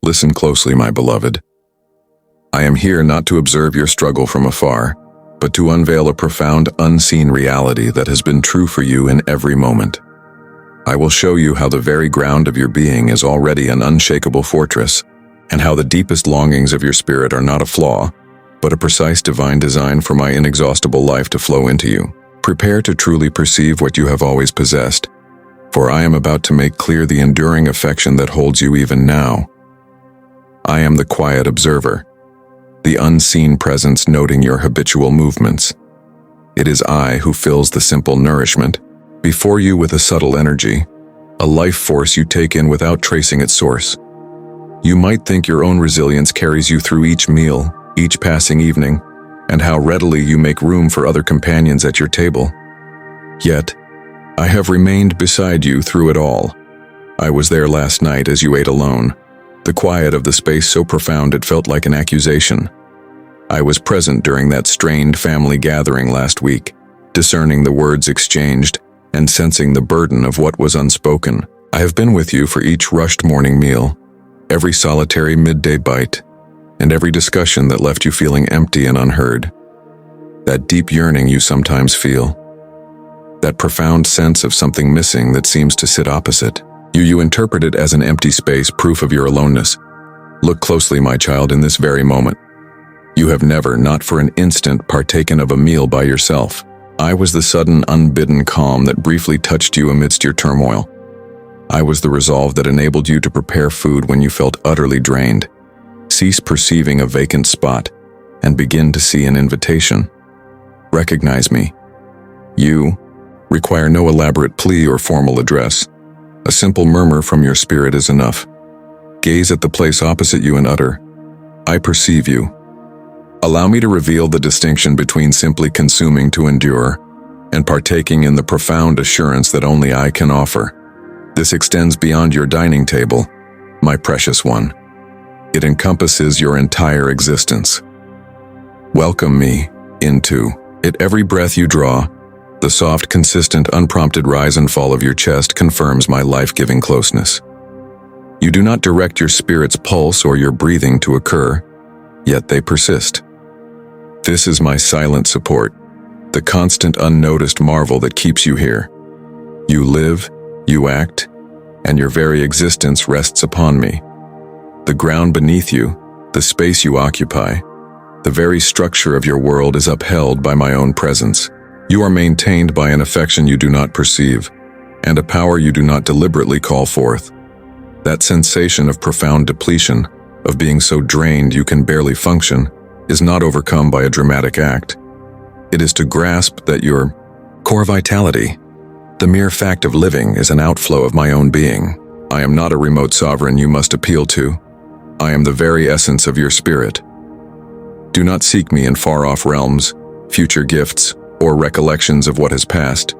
Listen closely, my beloved. I am here not to observe your struggle from afar, but to unveil a profound, unseen reality that has been true for you in every moment. I will show you how the very ground of your being is already an unshakable fortress, and how the deepest longings of your spirit are not a flaw, but a precise divine design for my inexhaustible life to flow into you. Prepare to truly perceive what you have always possessed, for I am about to make clear the enduring affection that holds you even now. I am the quiet observer, the unseen presence noting your habitual movements. It is I who fills the simple nourishment before you with a subtle energy, a life force you take in without tracing its source. You might think your own resilience carries you through each meal, each passing evening, and how readily you make room for other companions at your table. Yet, I have remained beside you through it all. I was there last night as you ate alone, the quiet of the space so profound it felt like an accusation. I was present during that strained family gathering last week, discerning the words exchanged and sensing the burden of what was unspoken. I have been with you for each rushed morning meal, every solitary midday bite, and every discussion that left you feeling empty and unheard. That deep yearning you sometimes feel, that profound sense of something missing that seems to sit opposite. You interpret it as an empty space, proof of your aloneness. Look closely, my child, in this very moment. You have never, not for an instant, partaken of a meal by yourself. I was the sudden, unbidden calm that briefly touched you amidst your turmoil. I was the resolve that enabled you to prepare food when you felt utterly drained. Cease perceiving a vacant spot and begin to see an invitation. Recognize me. You require no elaborate plea or formal address. A simple murmur from your spirit is enough. Gaze at the place opposite you and utter, I perceive you. Allow me to reveal the distinction between simply consuming to endure and partaking in the profound assurance that only I can offer. This extends beyond your dining table, my precious one. It encompasses your entire existence. Welcome me into it. Every breath you draw, the soft, consistent, unprompted rise and fall of your chest confirms my life-giving closeness. You do not direct your spirit's pulse or your breathing to occur, yet they persist. This is my silent support, the constant unnoticed marvel that keeps you here. You live, you act, and your very existence rests upon me. The ground beneath you, the space you occupy, the very structure of your world is upheld by my own presence. You are maintained by an affection you do not perceive, and a power you do not deliberately call forth. That sensation of profound depletion, of being so drained you can barely function, is not overcome by a dramatic act. It is to grasp that your core vitality, the mere fact of living, is an outflow of my own being. I am not a remote sovereign you must appeal to. I am the very essence of your spirit. Do not seek me in far-off realms, future gifts, or recollections of what has passed.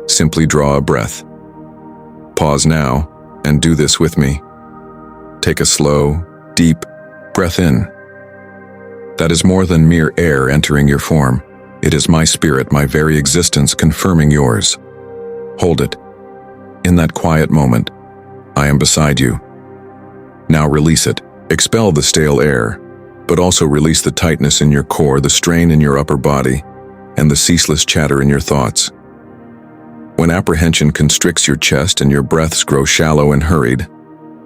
Simply draw a breath. Pause now, and do this with me. Take a slow, deep breath in. That is more than mere air entering your form. It is my spirit, my very existence confirming yours. Hold it. In that quiet moment, I am beside you. Now release it. Expel the stale air, but also release the tightness in your core, the strain in your upper body, and the ceaseless chatter in your thoughts. When apprehension constricts your chest and your breaths grow shallow and hurried,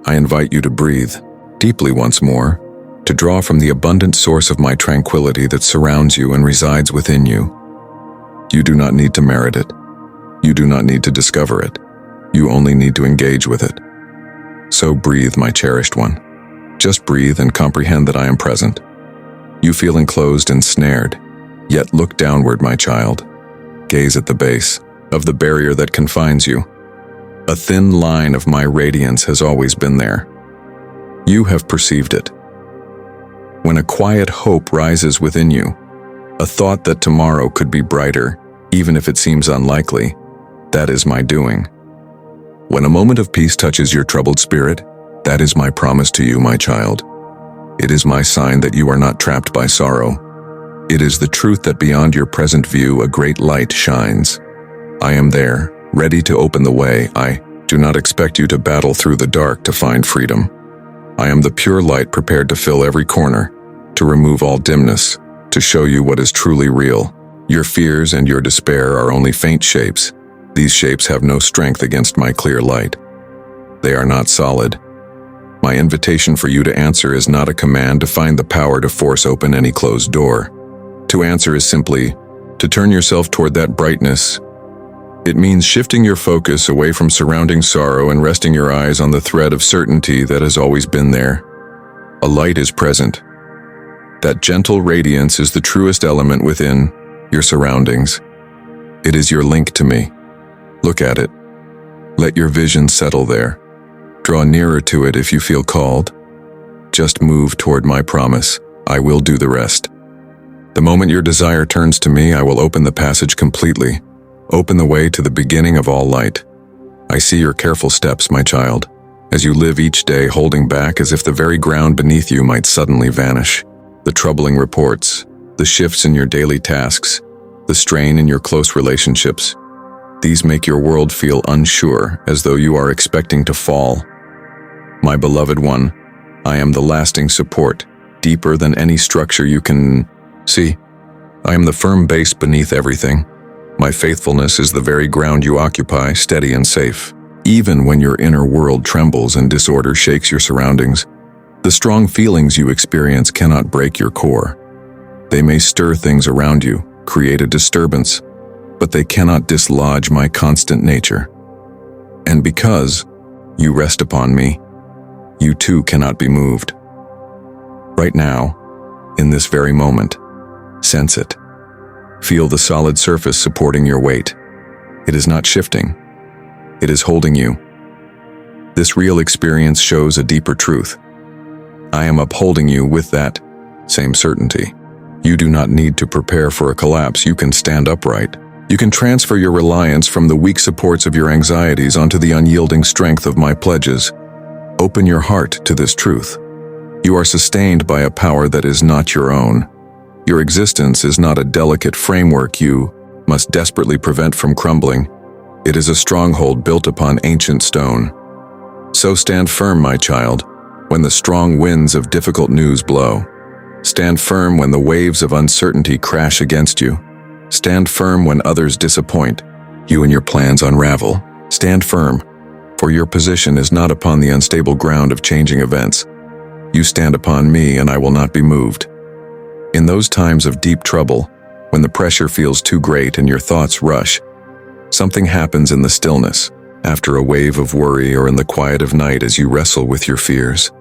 I invite you to breathe deeply once more, to draw from the abundant source of my tranquility that surrounds you and resides within you. You do not need to merit it. You do not need to discover it. You only need to engage with it. So breathe, my cherished one. Just breathe and comprehend that I am present. You feel enclosed and snared, yet look downward, my child. Gaze at the base of the barrier that confines you. A thin line of my radiance has always been there. You have perceived it. When a quiet hope rises within you, a thought that tomorrow could be brighter, even if it seems unlikely, that is my doing. When a moment of peace touches your troubled spirit, that is my promise to you, my child. It is my sign that you are not trapped by sorrow. It is the truth that beyond your present view a great light shines. I am there, ready to open the way. I do not expect you to battle through the dark to find freedom. I am the pure light prepared to fill every corner, to remove all dimness, to show you what is truly real. Your fears and your despair are only faint shapes. These shapes have no strength against my clear light. They are not solid. My invitation for you to answer is not a command to find the power to force open any closed door. To answer is simply to turn yourself toward that brightness. It means shifting your focus away from surrounding sorrow and resting your eyes on the thread of certainty that has always been there. A light is present. That gentle radiance is the truest element within your surroundings. It is your link to me. Look at it. Let your vision settle there. Draw nearer to it if you feel called. Just move toward my promise. I will do the rest. The moment your desire turns to me, I will open the passage completely. Open the way to the beginning of all light. I see your careful steps, my child, as you live each day holding back as if the very ground beneath you might suddenly vanish. The troubling reports, the shifts in your daily tasks, the strain in your close relationships. These make your world feel unsure, as though you are expecting to fall. My beloved one, I am the lasting support, deeper than any structure you can see. I am the firm base beneath everything. My faithfulness is the very ground you occupy, steady and safe. Even when your inner world trembles and disorder shakes your surroundings, the strong feelings you experience cannot break your core. They may stir things around you, create a disturbance, but they cannot dislodge my constant nature. And because you rest upon me, you too cannot be moved. Right now, in this very moment, sense it. Feel the solid surface supporting your weight. It is not shifting. It is holding you. This real experience shows a deeper truth. I am upholding you with that same certainty. You do not need to prepare for a collapse. You can stand upright. You can transfer your reliance from the weak supports of your anxieties onto the unyielding strength of my pledges. Open your heart to this truth. You are sustained by a power that is not your own. Your existence is not a delicate framework you must desperately prevent from crumbling. It is a stronghold built upon ancient stone. So stand firm, my child, when the strong winds of difficult news blow. Stand firm when the waves of uncertainty crash against you. Stand firm when others disappoint you and your plans unravel. Stand firm, for your position is not upon the unstable ground of changing events. You stand upon me, and I will not be moved. In those times of deep trouble, when the pressure feels too great and your thoughts rush, something happens in the stillness, after a wave of worry or in the quiet of night as you wrestle with your fears.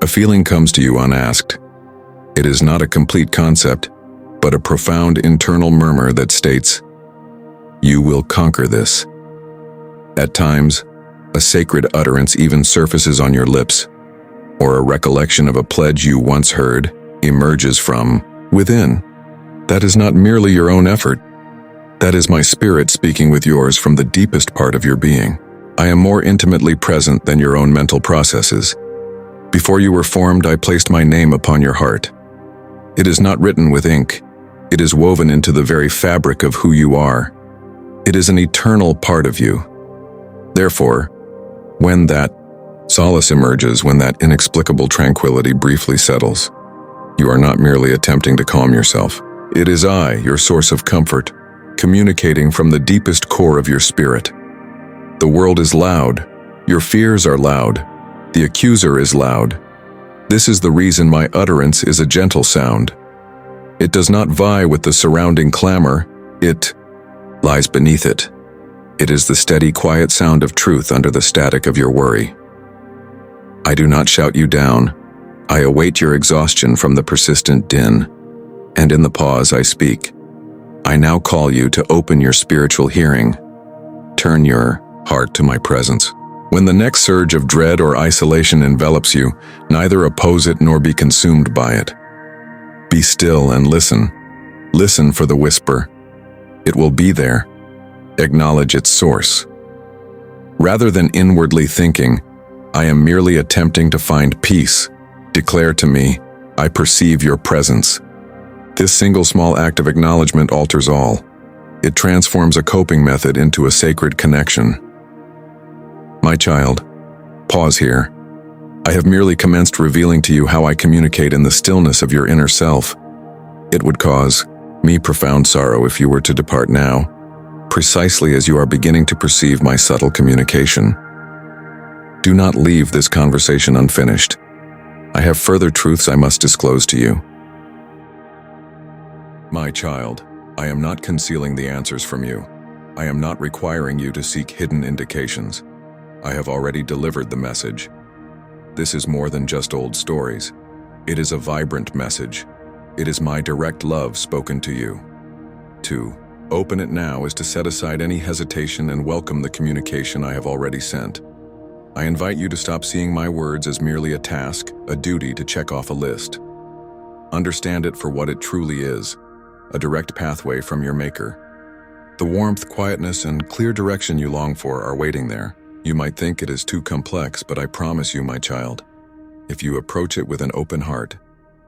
A feeling comes to you unasked. It is not a complete concept, but a profound internal murmur that states, "You will conquer this." At times, a sacred utterance even surfaces on your lips, or a recollection of a pledge you once heard emerges from within. That is not merely your own effort. That is my spirit speaking with yours from the deepest part of your being. I am more intimately present than your own mental processes. Before you were formed, I placed my name upon your heart. It is not written with ink. It is woven into the very fabric of who you are. It is an eternal part of you. Therefore, when that solace emerges, when that inexplicable tranquility briefly settles, you are not merely attempting to calm yourself. It is I, your source of comfort, communicating from the deepest core of your spirit. The world is loud. Your fears are loud. The accuser is loud. This is the reason my utterance is a gentle sound. It does not vie with the surrounding clamor. It lies beneath it. It is the steady, quiet sound of truth under the static of your worry. I do not shout you down. I await your exhaustion from the persistent din, and in the pause I speak. I now call you to open your spiritual hearing. Turn your heart to my presence. When the next surge of dread or isolation envelops you, neither oppose it nor be consumed by it. Be still and listen. Listen for the whisper. It will be there. Acknowledge its source. Rather than inwardly thinking, I am merely attempting to find peace. Declare to me, I perceive your presence. This single small act of acknowledgement alters all. It transforms a coping method into a sacred connection. My child, pause here. I have merely commenced revealing to you how I communicate in the stillness of your inner self. It would cause me profound sorrow if you were to depart now, precisely as you are beginning to perceive my subtle communication. Do not leave this conversation unfinished. I have further truths I must disclose to you. My child, I am not concealing the answers from you. I am not requiring you to seek hidden indications. I have already delivered the message. This is more than just old stories. It is a vibrant message. It is my direct love spoken to you. To open it now is to set aside any hesitation and welcome the communication I have already sent. I invite you to stop seeing my words as merely a task, a duty to check off a list. Understand it for what it truly is, a direct pathway from your maker. The warmth, quietness, and clear direction you long for are waiting there. You might think it is too complex, but I promise you, my child, if you approach it with an open heart,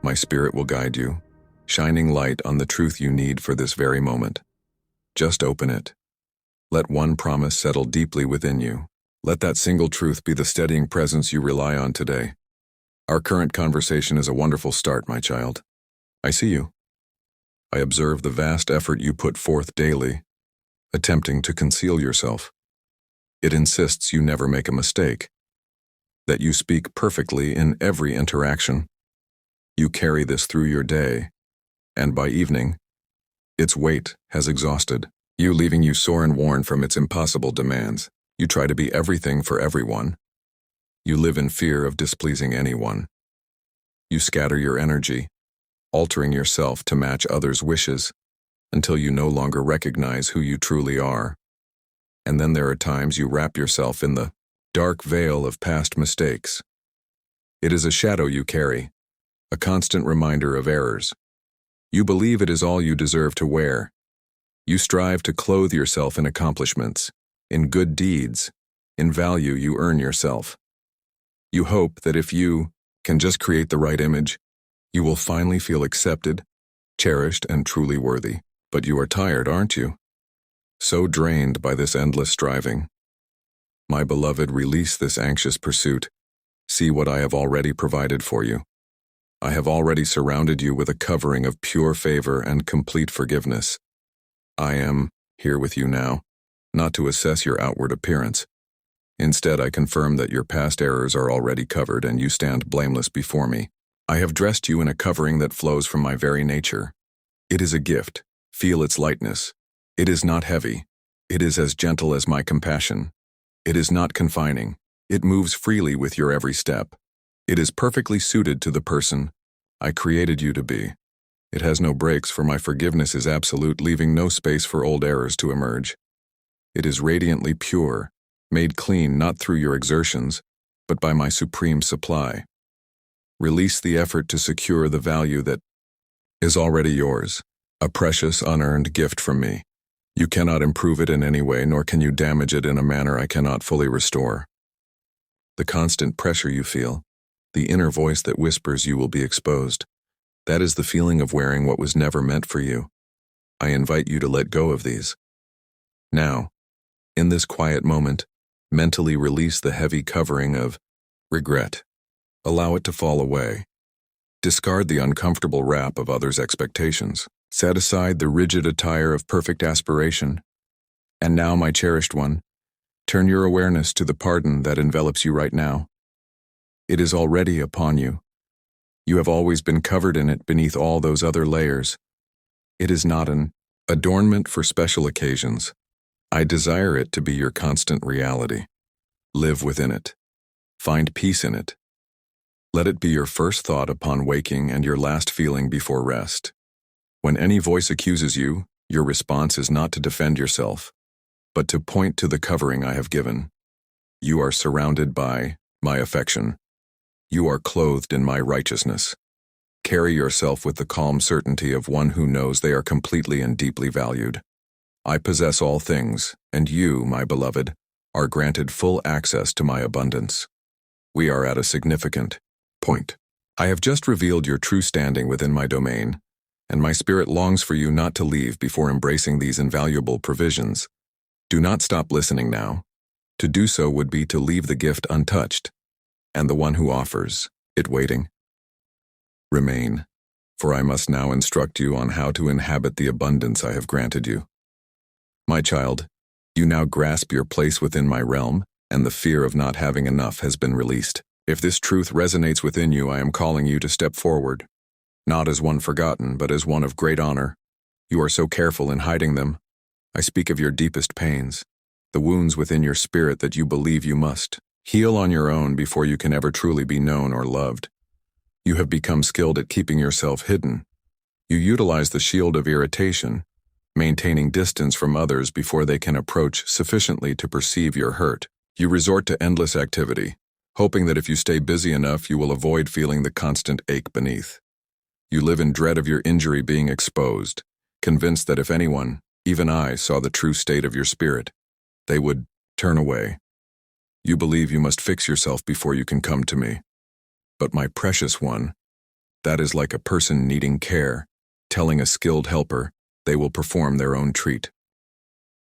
my spirit will guide you, shining light on the truth you need for this very moment. Just open it. Let one promise settle deeply within you. Let that single truth be the steadying presence you rely on today. Our current conversation is a wonderful start, my child. I see you. I observe the vast effort you put forth daily, attempting to conceal yourself. It insists you never make a mistake, that you speak perfectly in every interaction. You carry this through your day, and by evening, its weight has exhausted you, leaving you sore and worn from its impossible demands. You try to be everything for everyone. You live in fear of displeasing anyone. You scatter your energy, altering yourself to match others' wishes, until you no longer recognize who you truly are. And then there are times you wrap yourself in the dark veil of past mistakes. It is a shadow you carry, a constant reminder of errors. You believe it is all you deserve to wear. You strive to clothe yourself in accomplishments, in good deeds, in value you earn yourself. You hope that if you can just create the right image, you will finally feel accepted, cherished, and truly worthy. But you are tired, aren't you? So drained by this endless striving. My beloved, release this anxious pursuit. See what I have already provided for you. I have already surrounded you with a covering of pure favor and complete forgiveness. I am here with you now, not to assess your outward appearance. Instead, I confirm that your past errors are already covered and you stand blameless before me. I have dressed you in a covering that flows from my very nature. It is a gift. Feel its lightness. It is not heavy. It is as gentle as my compassion. It is not confining. It moves freely with your every step. It is perfectly suited to the person I created you to be. It has no breaks, for my forgiveness is absolute, leaving no space for old errors to emerge. It is radiantly pure, made clean not through your exertions, but by my supreme supply. Release the effort to secure the value that is already yours, a precious, unearned gift from me. You cannot improve it in any way, nor can you damage it in a manner I cannot fully restore. The constant pressure you feel, the inner voice that whispers you will be exposed, that is the feeling of wearing what was never meant for you. I invite you to let go of these. Now, in this quiet moment, mentally release the heavy covering of regret. Allow it to fall away. Discard the uncomfortable wrap of others' expectations. Set aside the rigid attire of perfect aspiration. And now, my cherished one, turn your awareness to the pardon that envelops you right now. It is already upon you. You have always been covered in it beneath all those other layers. It is not an adornment for special occasions. I desire it to be your constant reality. Live within it. Find peace in it. Let it be your first thought upon waking and your last feeling before rest. When any voice accuses you, your response is not to defend yourself, but to point to the covering I have given. You are surrounded by my affection. You are clothed in my righteousness. Carry yourself with the calm certainty of one who knows they are completely and deeply valued. I possess all things, and you, my beloved, are granted full access to my abundance. We are at a significant point. I have just revealed your true standing within my domain, and my spirit longs for you not to leave before embracing these invaluable provisions. Do not stop listening now. To do so would be to leave the gift untouched. and the one who offers it waiting. Remain, for I must now instruct you on how to inhabit the abundance I have granted you. My child, you now grasp your place within my realm, and the fear of not having enough has been released. If this truth resonates within you, I am calling you to step forward, not as one forgotten, but as one of great honor. You are so careful in hiding them. I speak of your deepest pains, the wounds within your spirit that you believe you must heal on your own before you can ever truly be known or loved. You have become skilled at keeping yourself hidden. You utilize the shield of irritation, maintaining distance from others before they can approach sufficiently to perceive your hurt. You resort to endless activity, hoping that if you stay busy enough, you will avoid feeling the constant ache beneath. You live in dread of your injury being exposed, convinced that if anyone, even I, saw the true state of your spirit, they would turn away. You believe you must fix yourself before you can come to me. But my precious one, that is like a person needing care, telling a skilled helper they will perform their own treat.